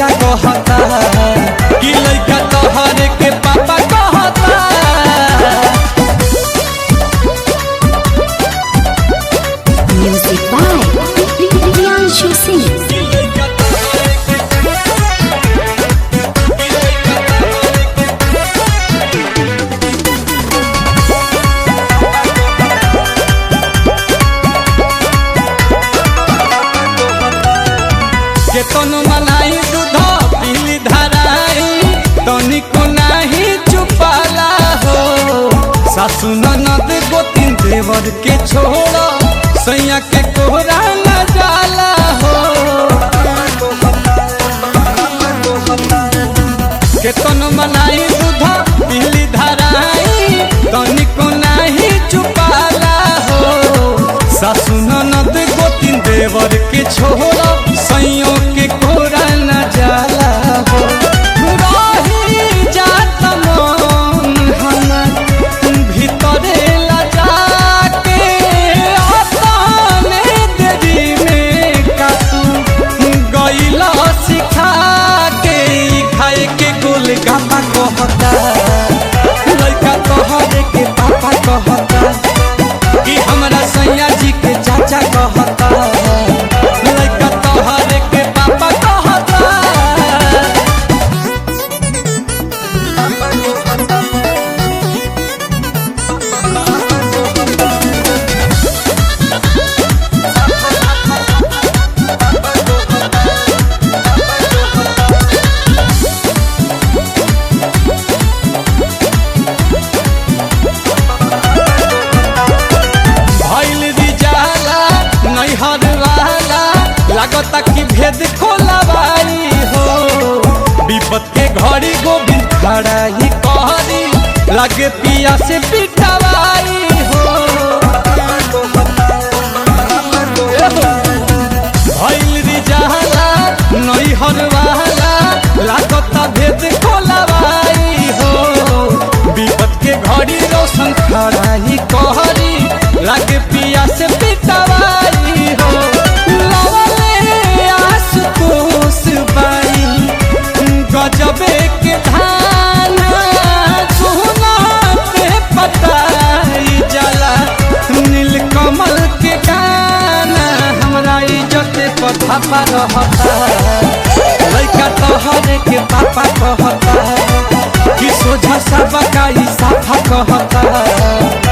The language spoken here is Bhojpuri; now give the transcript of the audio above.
चाचा कहता कि लइका तोहरे के पापा कहता। Music by Priyanshu Singh. केतन मनाई दूध पीली धराई तनिको नाही चुपाला हो। सासु ननद गोतिन देवर के छोड़ सैया के कोहरा न जाला हो। केतन मनाई दूध पीली धराई तनिको नाही चुपाला हो। सासु ननद गोतिन देवर के छोड़ सैयों के कोरा न जाला हो। रही जात मन हमर भीतरे लजा के अपने देरी में कातू गइला सिखा के खाए के गोलगप्पा कहता लइका तोहरे के पापा कहता कि हमरा सैया जी के चाचा कहता लइका तोहरे के पापा कहता। भइल रिजाला नैहर वाला लागता कि भेद खोलवाई हो। विपत के घड़ी गोविंद खड़ा ही कहरी लागे पिया से पिटवाई हो। भइल रिजाला नैहर वाला लागता भेद खोलवाई हो। विपत के घड़ी रोशन खड़ा ही कहरी लागे पिया से पिटवाई हो। लवले आशुतोष बाई गजबे के धान सोना पे पताई जाला नीलकमल के गाना हमरा इज्जत पर धापा रहता लइका तोहरे के पापा कहता कि सोझा सबका ही साफा कहता।